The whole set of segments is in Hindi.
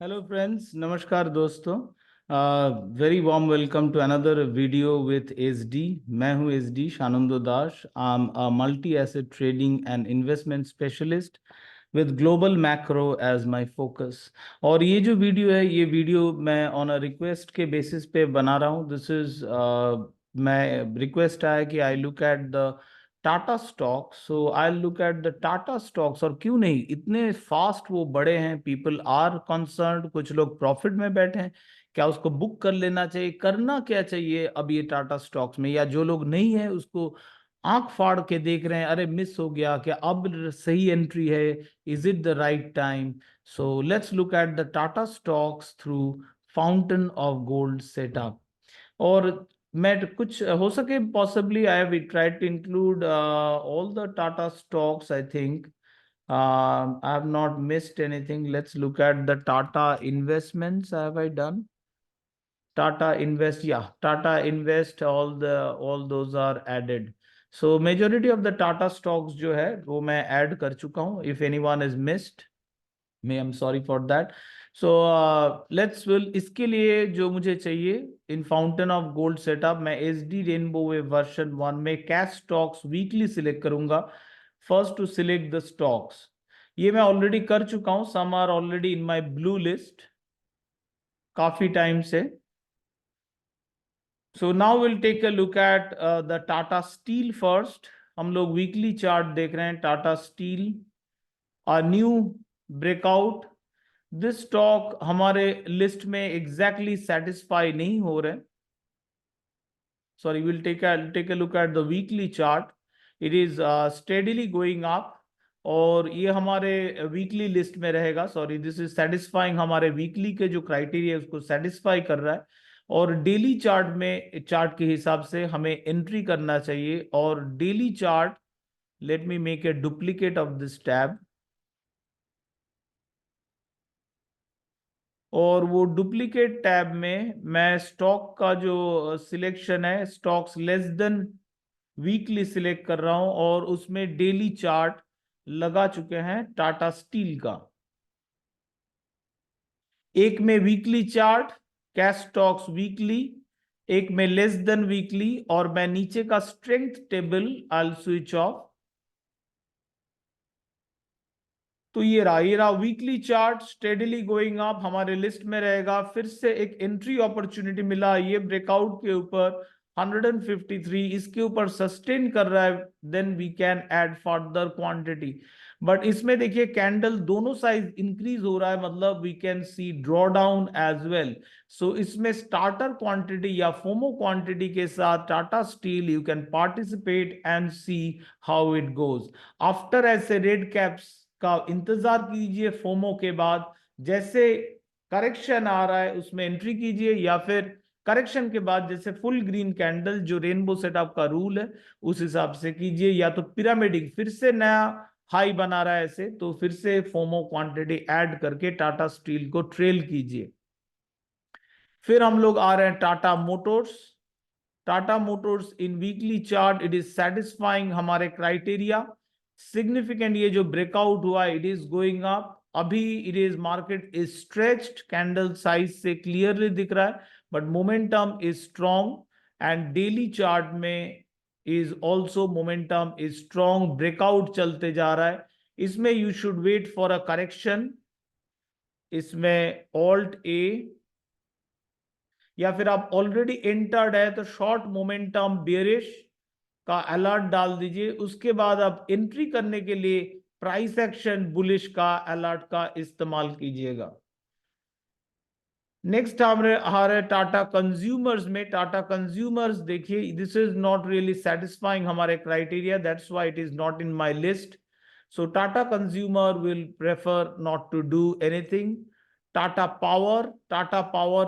हेलो फ्रेंड्स, नमस्कार दोस्तों। Very warm welcome to another video with SD. मैं हूं SD Shanando Das. I am a multi asset trading and investment specialist with global macro as my focus. और ये जो वीडियो है, ये वीडियो मैं ऑन अ रिक्वेस्ट के बेसिस पे बना रहा हूँ। दिस इज मैं रिक्वेस्ट आया कि I look at the Tata stocks, so I look at the Tata stocks. और क्यों नहीं, इतने फास्ट वो बड़े हैं, पीपल आर कंसर्न्ड, कुछ लोग प्रॉफिट में बैठे हैं। क्या उसको बुक कर लेना चाहिए, करना क्या चाहिए अब ये टाटा स्टॉक्स में? या जो लोग नहीं है उसको आंख फाड़ के देख रहे हैं, अरे मिस हो गया, क्या अब सही एंट्री है, is it the right time? So let's look at the Tata stocks through fountain of gold setup. और मैं कुछ हो सके possibly I have tried to include all the Tata stocks. I think I have not missed anything. Let's look at the Tata investments. Have I done Tata Invest? Yeah, Tata Invest. All those are added. So majority of the Tata stocks जो है वो मैं add कर चुका हूँ. If anyone is missed, मैं I'm sorry for that. So let's will इसके लिए जो मुझे चाहिए in fountain of gold setup, मैं SD रेनबो वे वर्जन 1 में कैश स्टॉक्स वीकली सिलेक्ट करूंगा। First to select the stocks, ये मैं ऑलरेडी कर चुका हूं। Some are already in my blue list काफी टाइम से। So now will take a look at the Tata steel first. हम लोग वीकली चार्ट देख रहे हैं। Tata steel a new breakout. This stock हमारे लिस्ट में एग्जैक्टली सेटिस्फाई नहीं हो रहे। Sorry, will take a look at the weekly chart. It is steadily going up और ये हमारे वीकली लिस्ट में रहेगा। सॉरी, दिस इज सेटिस्फाइंग, हमारे वीकली के जो क्राइटेरिया है उसको सेटिस्फाई कर रहा है। और डेली चार्ट में, चार्ट के हिसाब से हमें एंट्री करना चाहिए। और daily chart, let me make a duplicate of this tab. और वो डुप्लीकेट टैब में मैं स्टॉक का जो सिलेक्शन है, stocks less than weekly select कर रहा हूं और उसमें डेली चार्ट लगा चुके हैं टाटा स्टील का। एक में weekly chart, cash stocks weekly, एक में लेस देन वीकली, और मैं नीचे का strength table I switch off. तो ये रहा weekly chart steadily going up, हमारे लिस्ट में रहेगा। फिर से एक एंट्री अपॉर्चुनिटी मिला ये ब्रेकआउट के ऊपर 153, इसके ऊपर सस्टेन कर रहा है, then we can add further quantity. But इसमें देखिए कैंडल दोनों साइज इंक्रीज हो रहा है, मतलब we can see draw down as well. So इसमें स्टार्टर क्वांटिटी या फोमो क्वांटिटी के साथ Tata steel you can participate and see how it goes. After ऐसे रेड कैप्स का इंतजार कीजिए, फोमो के बाद जैसे करेक्शन आ रहा है उसमें एंट्री कीजिए, या फिर करेक्शन के बाद जैसे फुल ग्रीन कैंडल जो रेनबो सेटअप का रूल है उस हिसाब से कीजिए। या तो पिरामिडिक फिर से नया हाई बना रहा है ऐसे, तो फिर से फोमो क्वांटिटी ऐड करके टाटा स्टील को ट्रेल कीजिए। फिर हम लोग आ रहे हैं Tata motors. Tata motors in weekly chart it is satisfying हमारे क्राइटेरिया। सिग्निफिकेंट ये जो ब्रेकआउट हुआ इट इज गोइंग अप। अभी it is market is stretched, candle size से क्लियरली दिख रहा है, but momentum is strong. And daily chart में is also momentum is strong, breakout चलते जा रहा है। इसमें you should wait for a correction. इसमें ऑल्ट ए, या फिर आप ऑलरेडी एंटर्ड है तो शॉर्ट मोमेंटम बेरिश का अलर्ट डाल दीजिए। उसके बाद आप एंट्री करने के लिए प्राइस एक्शन बुलिश का अलर्ट का इस्तेमाल कीजिएगा। नेक्स्ट हमारे टाटा कंज्यूमर्स में, टाटा कंज्यूमर्स देखिए this is not really satisfying हमारे criteria, that's why it is not in my list. So Tata consumer will prefer not to do anything. Tata power, Tata power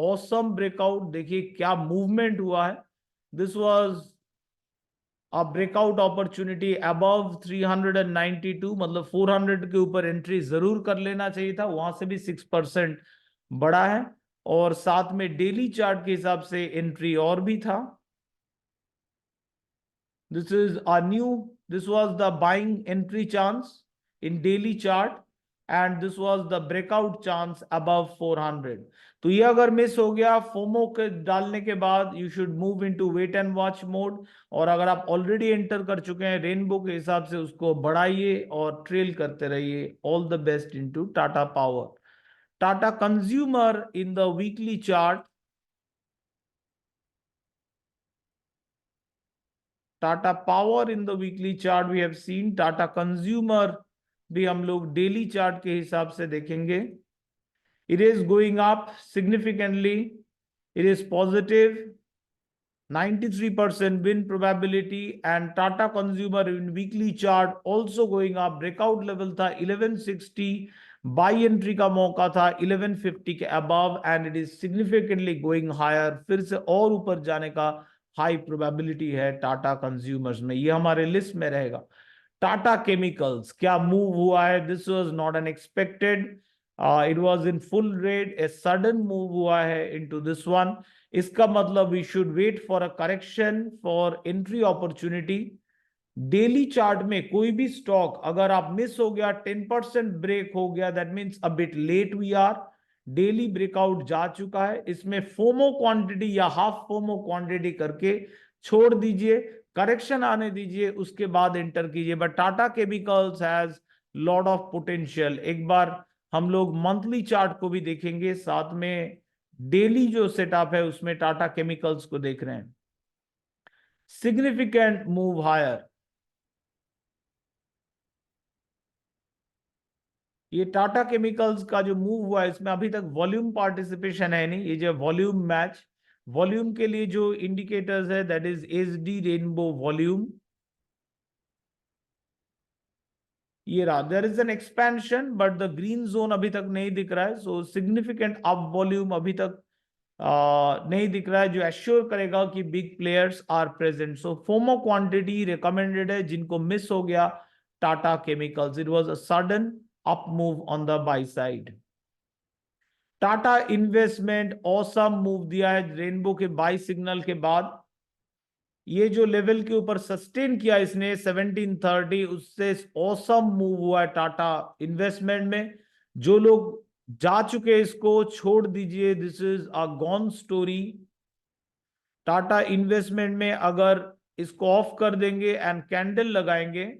awesome breakout, देखिए क्या मूवमेंट हुआ है। This was a breakout opportunity above 392, मतलब 400 के ऊपर एंट्री जरूर कर लेना चाहिए था, वहां से भी 6% बड़ा है। और साथ में डेली चार्ट के हिसाब से एंट्री और भी था। This was the buying entry chance in daily chart. and this was the breakout chance above 400. तो ये अगर मिस हो गया फोमो के डालने के बाद, you should move into wait and watch mode. और अगर आप ऑलरेडी एंटर कर चुके हैं रेनबो के हिसाब से, उसको बढ़ाइए और ट्रेल करते रहिए। All the best into Tata power. Tata consumer in the weekly chart, Tata power in the weekly chart we have seen, Tata consumer भी हम लोग डेली चार्ट के हिसाब से देखेंगे। It is going up significantly. It is positive, 93% win probability, and Tata Consumer in weekly chart also going up. Breakout level था 1160, buy entry का मौका था 1150 के above, and it is significantly going higher. फिर से और ऊपर जाने का हाई प्रोबेबिलिटी है टाटा कंज्यूमर्स में, ये हमारे लिस्ट में रहेगा। टाटा केमिकल्स क्या मूव हुआ है, this was not an expected, it was in full rate, a sudden move हुआ है इनटू दिस वन। इसका मतलब we should wait for a correction for entry opportunity. Daily chart में कोई भी स्टॉक अगर आप मिस हो गया, 10% ब्रेक हो गया, that means a bit late we are. Daily breakout जा चुका है, इसमें फोमो क्वांटिटी या हाफ फोमो क्वांटिटी करके छोड़ दीजिए, करेक्शन आने दीजिए, उसके बाद एंटर कीजिए। But Tata chemicals has lot of potential. एक बार हम लोग मंथली चार्ट को भी देखेंगे, साथ में डेली जो सेटअप है उसमें टाटा केमिकल्स को देख रहे हैं। सिग्निफिकेंट मूव हायर, ये टाटा केमिकल्स का जो मूव हुआ है इसमें अभी तक वॉल्यूम पार्टिसिपेशन है नहीं। ये जो वॉल्यूम मैच, वॉल्यूम के लिए जो इंडिकेटर्स है that is SD rainbow volume, ये रहा। There is an expansion but the green zone अभी तक नहीं दिख रहा है, सो सिग्निफिकेंट अप वॉल्यूम अभी तक नहीं दिख रहा है, जो एश्योर करेगा कि big players are present. So FOMO quantity recommended है जिनको मिस हो गया Tata chemicals. It was a sudden up move on the buy side. Tata investment awesome move दिया है रेनबो के बाय सिग्नल के बाद। ये जो लेवल के ऊपर सस्टेन किया इसने 1730, उससे ऑसम मूव हुआ है टाटा इन्वेस्टमेंट में। जो लोग जा चुके इसको छोड़ दीजिए, this is a gone story. Tata investment में अगर इसको ऑफ कर देंगे एंड कैंडल लगाएंगे,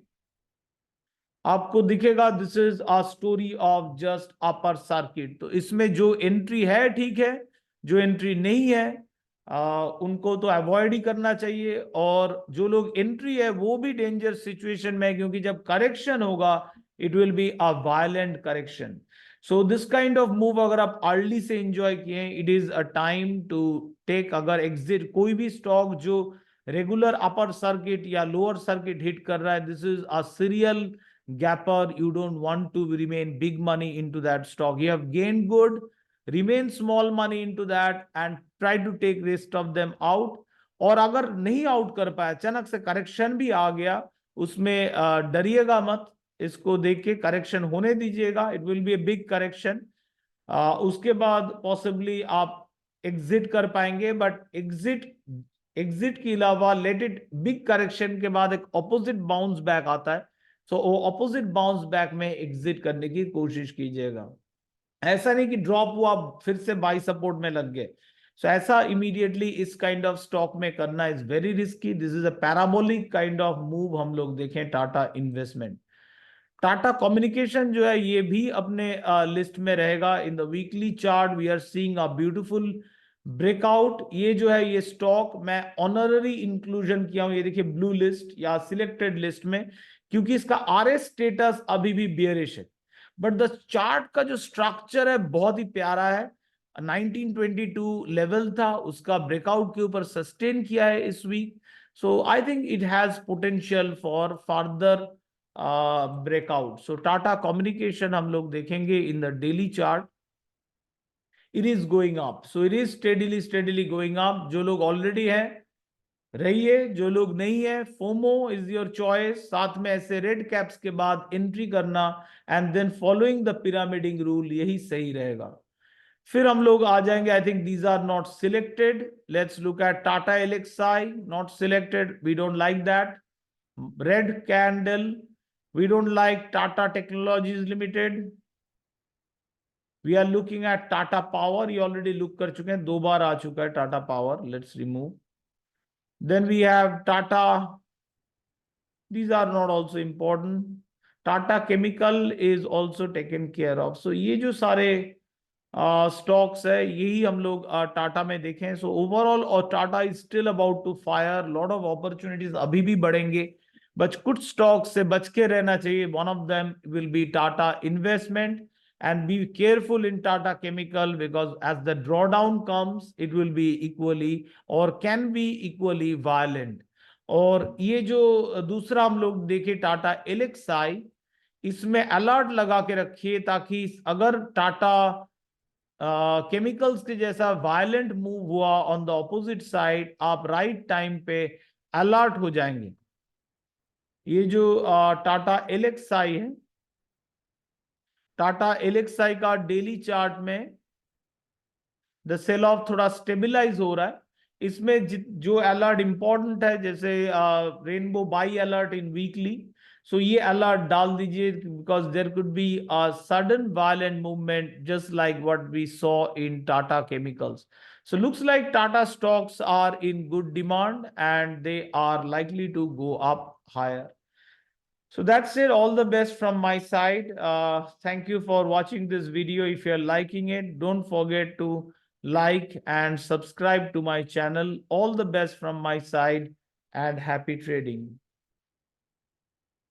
आपको दिखेगा this is a story of just upper circuit. तो इसमें जो एंट्री है ठीक है, जो एंट्री नहीं है उनको तो अवॉइड ही करना चाहिए, और जो लोग एंट्री है वो भी डेंजर सिचुएशन में है, क्योंकि जब करेक्शन होगा it will be a violent correction. So this kind of move अगर आप अर्ली से एंजॉय किए, it is a time to take. अगर एग्जिट कोई भी स्टॉक जो रेगुलर अपर सर्किट या लोअर सर्किट हिट कर रहा है, this is a serial gapper, you don't want to remain big money into that stock. You have gained good, remain small money into that and try to take rest of them out. और अगर नहीं आउट कर पाया, अचानक से करेक्शन भी आ गया, उसमें डरिएगा मत, इसको देख के करेक्शन होने दीजिएगा। It will B a big correction, उसके बाद पॉसिबली आप एग्जिट कर पाएंगे। बट एग्जिट के अलावा लेट इट, बिग करेक्शन के बाद एक ऑपोजिट बाउंस बैक आता है, सो वो ऑपोजिट बाउंस बैक में एग्जिट करने की कोशिश कीजिएगा। ऐसा नहीं कि ड्रॉप हुआ फिर से बाई सपोर्ट में लग गए, सो ऐसा इमीडिएटली इस काइंड ऑफ स्टॉक में करना is very risky. This is a parabolic kind of move हम लोग देखें टाटा इन्वेस्टमेंट। टाटा कम्युनिकेशन जो है ये भी अपने लिस्ट में रहेगा। In the weekly chart we are seeing a beautiful breakout. ये जो है ये स्टॉक मैं ऑनररी इंक्लूजन किया हूं, ये देखिए ब्लू लिस्ट या सिलेक्टेड लिस्ट में, क्योंकि इसका आरएस स्टेटस अभी भी बियरिश है, बट द चार्ट का जो स्ट्रक्चर है बहुत ही प्यारा है। 1922 लेवल था, उसका ब्रेकआउट के ऊपर सस्टेन किया है इस week. So I think it has potential for further breakout. So Tata communication हम लोग देखेंगे in the daily chart, it is going up, so it is steadily going up. जो लोग ऑलरेडी हैं रहिए, जो लोग नहीं है फोमो इज योर चॉइस। साथ में ऐसे रेड कैप्स के बाद एंट्री करना and then following the pyramiding rule, यही सही रहेगा। फिर हम लोग आ जाएंगे, I think these are not selected. Let's look at Tata Elxsi, not selected, we don't like that. Red candle, we don't like Tata Technologies Limited, We are looking at Tata Power. ये already look कर चुके हैं, 2 बार आ चुका है Tata Power. Let's remove. Then we have Tata. These are not also important. Tata Chemical is also taken care of. So ये जो सारे स्टॉक्स है यही हम लोग टाटा में देखें. सो ओवरऑल और Tata is still about to fire. Lot of opportunities अभी भी बढ़ेंगे, बट कुछ स्टॉक्स से बच के रहना चाहिए. One of them will be Tata investment, and be careful in Tata Chemical, because as the drawdown comes it will be equally or can be equally violent. और ये जो दूसरा हम लोग देखे टाटा एलेक्साई, इसमें अलर्ट लगा के रखिए, ताकि अगर टाटा केमिकल्स के जैसा वायलेंट मूव हुआ ऑन द ऑपोजिट साइड, आप राइट टाइम पे अलर्ट हो जाएंगे. ये जो टाटा एलेक्साई है, टाटा एलेक्साई का डेली चार्ट में द सेल ऑफ थोड़ा स्टेबिलाइज हो रहा है. इसमें जो अलर्ट इंपॉर्टेंट है, जैसे rainbow buy alert in weekly, so ये अलर्ट डाल दीजिए, because there could be a sudden violent movement just like what we saw in Tata chemicals. So looks like Tata stocks are in good demand and they are likely to go up higher. So that's it. All the best from my side. Thank you for watching this video. If you're liking it, don't forget to like and subscribe to my channel. All the best from my side and happy trading.